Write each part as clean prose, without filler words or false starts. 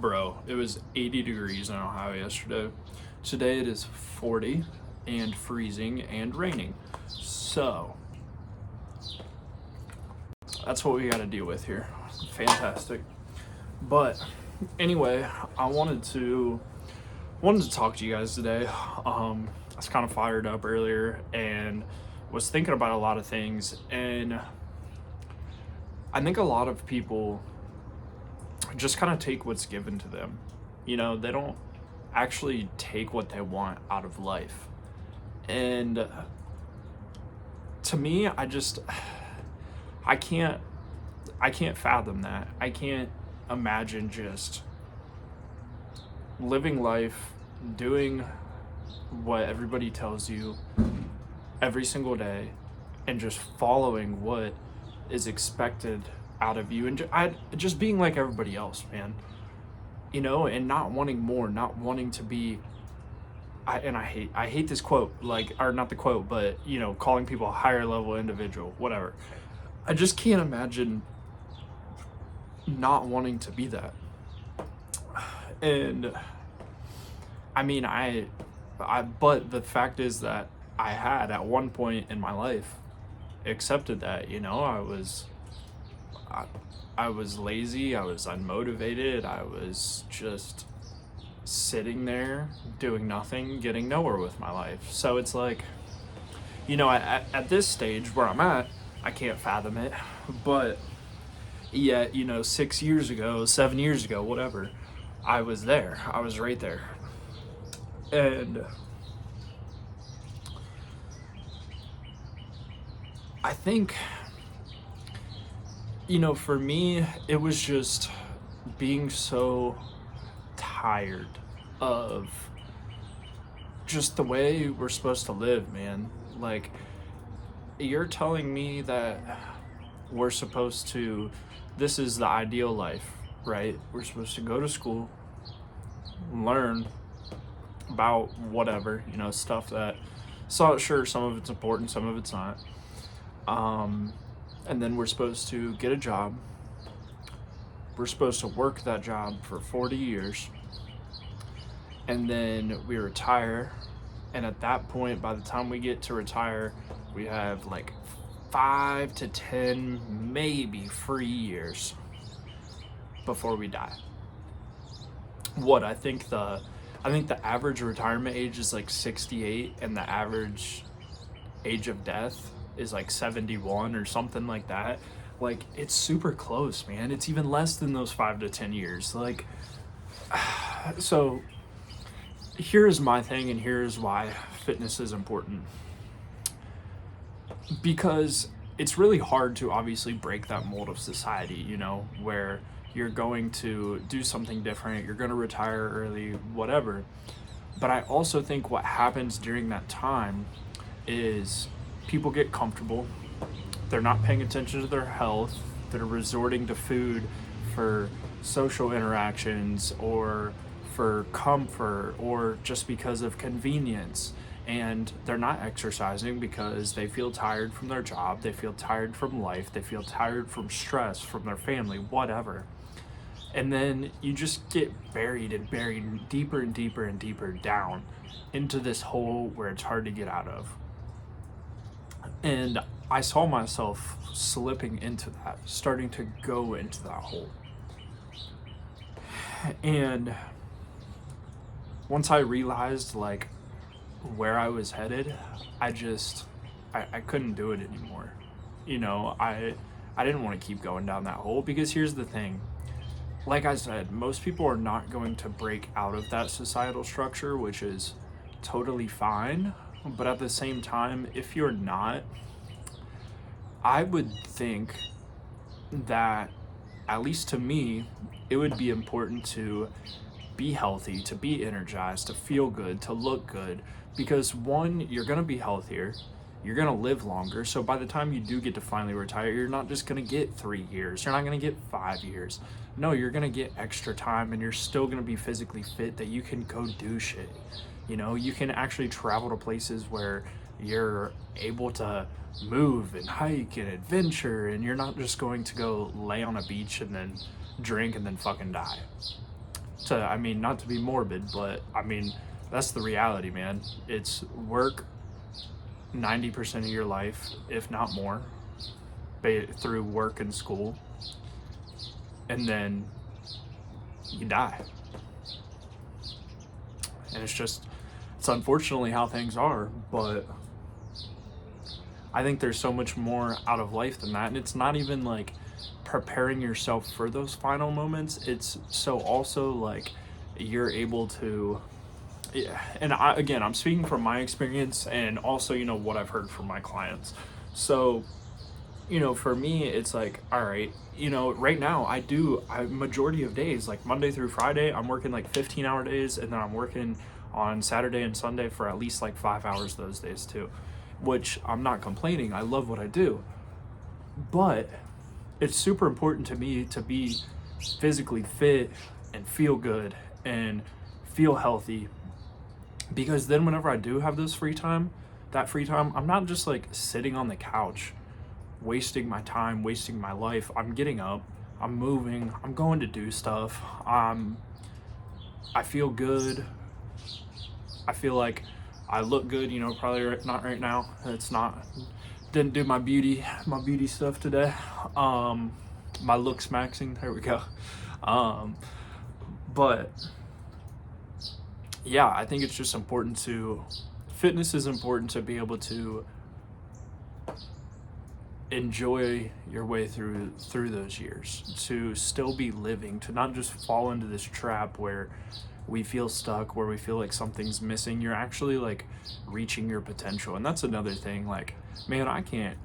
Bro, it was 80 degrees in Ohio yesterday. Today it is 40 and freezing and raining. So, that's what we got to deal with here. Fantastic. But anyway, I wanted to talk to you guys today. I was kind of fired up earlier and was thinking about a lot of things, and I think a lot of people just kind of take what's given to them. You know, they don't actually take what they want out of life. And to me, I can't fathom that. I can't imagine just living life, doing what everybody tells you every single day, and just following what is expected out of you, and just being like everybody else, man. You know, and not wanting more, not wanting to be. I hate this quote, like, or not the quote, but you know, calling people a higher level individual, whatever. I just can't imagine not wanting to be that. And I mean, but the fact is that I had at one point in my life accepted that, you know, I was lazy, I was unmotivated, I was just sitting there doing nothing, getting nowhere with my life. So it's like, you know, at this stage where I'm at, I can't fathom it. But yet, you know, 6 years ago, 7 years ago, whatever, I was there. I was right there. And I think, you know, for me, it was just being so tired of just the way we're supposed to live, man. Like, you're telling me that we're supposed to, this is the ideal life, right? We're supposed to go to school, learn about whatever, you know, stuff that, so sure, some of it's important, some of it's not. And then we're supposed to get a job. We're supposed to work that job for 40 years. And then we retire. And at that point, by the time we get to retire, we have like 5 to 10, maybe free years before we die. I think the average retirement age is like 68, and the average age of death is like 71 or something like that. Like, it's super close, man. It's even less than those 5 to 10 years. Like, so here's my thing, and here's why fitness is important. Because it's really hard to obviously break that mold of society, you know, where you're going to do something different, you're going to retire early, whatever. But I also think what happens during that time is people get comfortable. They're not paying attention to their health. They're resorting to food for social interactions or for comfort or just because of convenience. And they're not exercising because they feel tired from their job. They feel tired from life. They feel tired from stress, from their family, whatever. And then you just get buried deeper and deeper and deeper down into this hole where it's hard to get out of. And I saw myself slipping into that, starting to go into that hole. And once I realized like where I was headed, I couldn't do it anymore. You know, I didn't want to keep going down that hole, because here's the thing. Like I said, most people are not going to break out of that societal structure, which is totally fine. But at the same time, if you're not, I would think that, at least to me, it would be important to be healthy, to be energized, to feel good, to look good. Because one, you're going to be healthier, you're going to live longer. So by the time you do get to finally retire, you're not just going to get 3 years. You're not going to get 5 years. No, you're going to get extra time, and you're still going to be physically fit that you can go do shit. You know, you can actually travel to places where you're able to move and hike and adventure, and you're not just going to go lay on a beach and then drink and then fucking die. I mean, not to be morbid, but I mean, that's the reality, man. It's work 90% of your life, if not more, through work and school, and then you die. And it's unfortunately how things are, but I think there's so much more out of life than that. And it's not even like preparing yourself for those final moments. It's so also like you're able to, yeah. And again, I'm speaking from my experience and also, what I've heard from my clients. So, for me, it's like, all right, right now majority of days, like Monday through Friday, I'm working like 15-hour days, and then I'm working on Saturday and Sunday for at least like 5 hours those days too, which I'm not complaining. I love what I do, but it's super important to me to be physically fit and feel good and feel healthy, because then whenever I do have that free time, I'm not just like sitting on the couch wasting my time, wasting my life. I'm getting up, I'm moving, I'm going to do stuff. I feel good. I feel like I look good, probably not right now. Didn't do my beauty stuff today. My looks maxing, there we go. But yeah, I think it's just fitness is important to be able to enjoy your way through those years, to still be living, to not just fall into this trap where we feel stuck, where we feel like something's missing. You're actually like reaching your potential. And that's another thing, like, man, I can't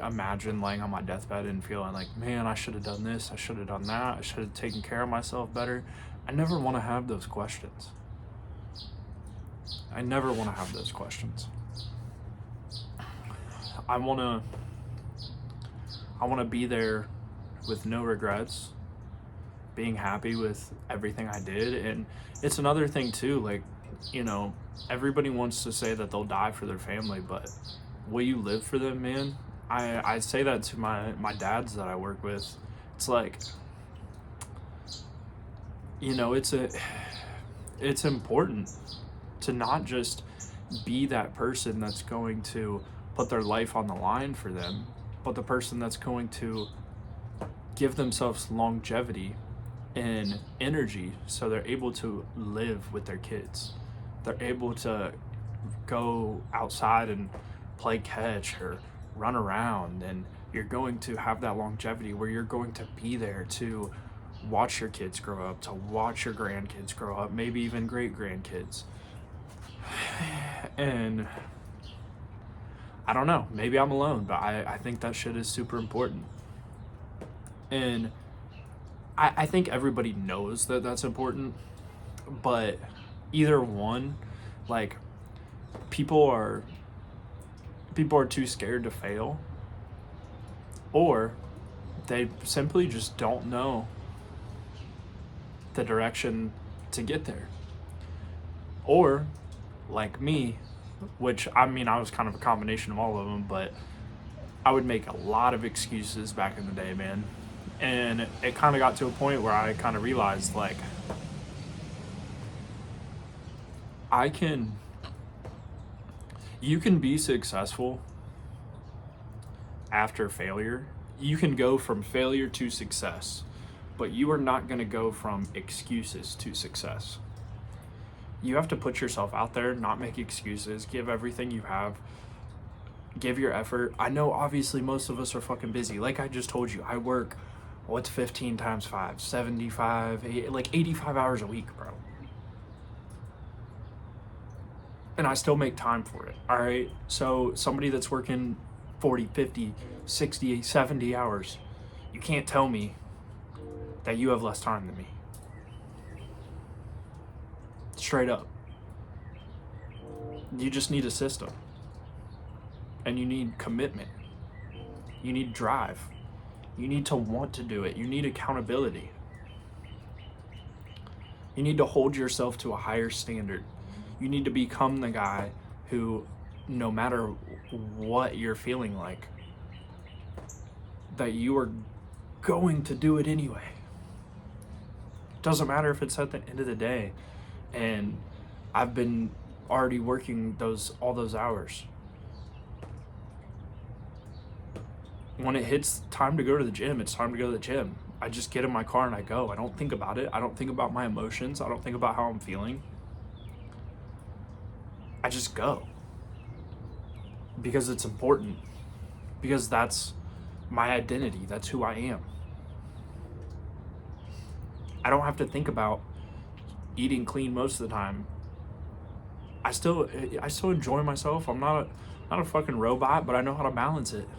imagine laying on my deathbed and feeling like, man, I should have done this, I should have done that, I should have taken care of myself better. I never want to have those questions. I want to be there with no regrets, being happy with everything I did. And it's another thing too, like, everybody wants to say that they'll die for their family, but will you live for them, man? I say that to my dads that I work with. It's like, it's important to not just be that person that's going to put their life on the line for them, but the person that's going to give themselves longevity and energy so they're able to live with their kids. They're able to go outside and play catch or run around, and you're going to have that longevity where you're going to be there to watch your kids grow up, to watch your grandkids grow up, maybe even great grandkids. And I don't know, maybe I'm alone, but I think that shit is super important. And I think everybody knows that that's important, but either one, like, people are too scared to fail, or they simply just don't know the direction to get there. Or, like me, which, I mean, I was kind of a combination of all of them, but I would make a lot of excuses back in the day, man. And it kind of got to a point where I kind of realized, like, you can be successful after failure. You can go from failure to success, but you are not going to go from excuses to success. You have to put yourself out there, not make excuses, give everything you have, give your effort. I know obviously most of us are fucking busy. Like I just told you, I work, what's 15 times 5? 75, like 85 hours a week, bro. And I still make time for it, all right? So somebody that's working 40, 50, 60, 70 hours, you can't tell me that you have less time than me. Straight up. You just need a system. And you need commitment. You need drive. You need to want to do it. You need accountability. You need to hold yourself to a higher standard. You need to become the guy who, no matter what you're feeling like, that you are going to do it anyway. Doesn't matter if it's at the end of the day and I've been already working all those hours. When it hits time to go to the gym, it's time to go to the gym. I just get in my car and I go. I don't think about it. I don't think about my emotions. I don't think about how I'm feeling. I just go. Because it's important. Because that's my identity. That's who I am. I don't have to think about eating clean most of the time. I still enjoy myself. I'm not a fucking robot, but I know how to balance it.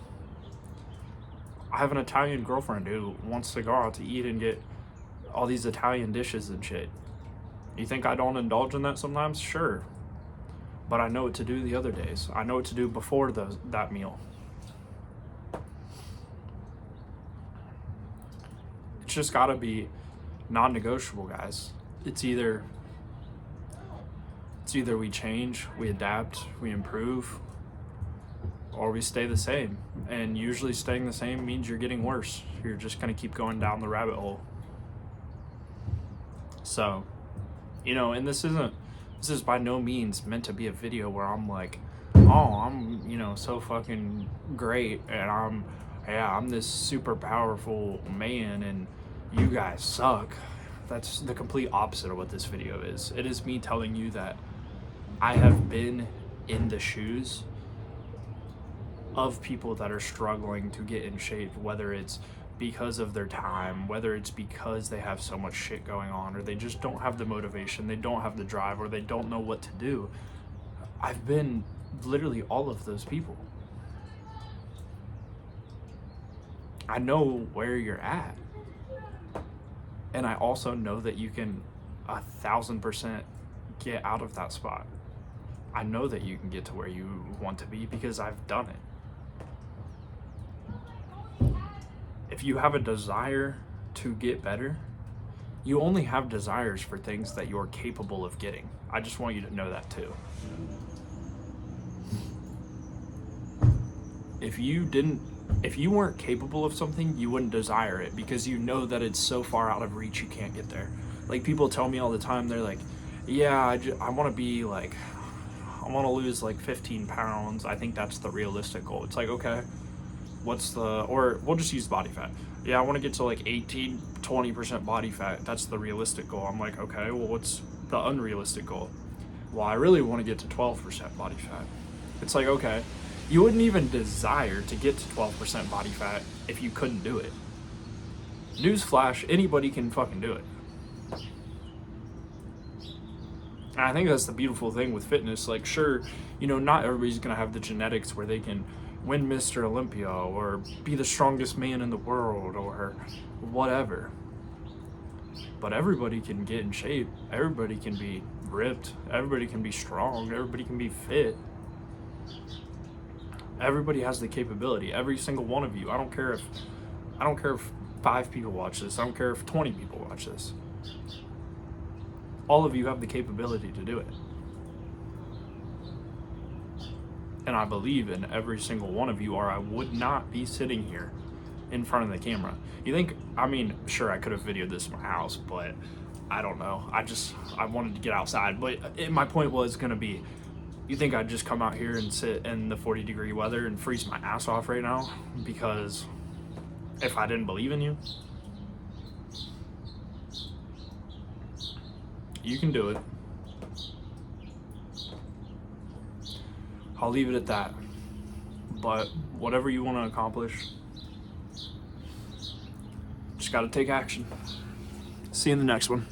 I have an Italian girlfriend who wants to go out to eat and get all these Italian dishes and shit. You think I don't indulge in that sometimes? Sure. But I know what to do the other days. I know what to do before that meal. It's just gotta be non-negotiable, guys. It's either we change, we adapt, we improve, or we stay the same. And usually staying the same means you're getting worse. You're just gonna keep going down the rabbit hole. So, and this is by no means meant to be a video where I'm like, oh, I'm, so fucking great and I'm this super powerful man and you guys suck. That's the complete opposite of what this video is. It is me telling you that I have been in the shoes of people that are struggling to get in shape, whether it's because of their time, whether it's because they have so much shit going on, or they just don't have the motivation, they don't have the drive, or they don't know what to do. I've been literally all of those people. I know where you're at. And I also know that you can 1,000% get out of that spot. I know that you can get to where you want to be because I've done it. If you have a desire to get better, you only have desires for things that you're capable of getting. I just want you to know that too. If you weren't capable of something, you wouldn't desire it because you know that it's so far out of reach you can't get there. Like, people tell me all the time, they're like, yeah, I want to be like, I want to lose like 15 pounds. I think that's the realistic goal. It's like, okay, or we'll just use body fat. Yeah, I want to get to like 20% body fat. That's the realistic goal. I'm like, okay, well, what's the unrealistic goal? Well, I really want to get to 12% body fat. It's like, okay, you wouldn't even desire to get to 12% body fat if you couldn't do it. Newsflash, anybody can fucking do it. And I think that's the beautiful thing with fitness. Like, sure, not everybody's going to have the genetics where they can win Mr. Olympia or be the strongest man in the world or whatever. But everybody can get in shape. Everybody can be ripped. Everybody can be strong. Everybody can be fit. Everybody has the capability. Every single one of you. I don't care if 5 people watch this. I don't care if 20 people watch this. All of you have the capability to do it. And I believe in every single one of you, or I would not be sitting here in front of the camera. Sure, I could have videoed this in my house, but I don't know. I wanted to get outside. But my point was going to be, you think I'd just come out here and sit in the 40-degree weather and freeze my ass off right now because if I didn't believe in you? You can do it. I'll leave it at that. But whatever you want to accomplish, just got to take action. See you in the next one.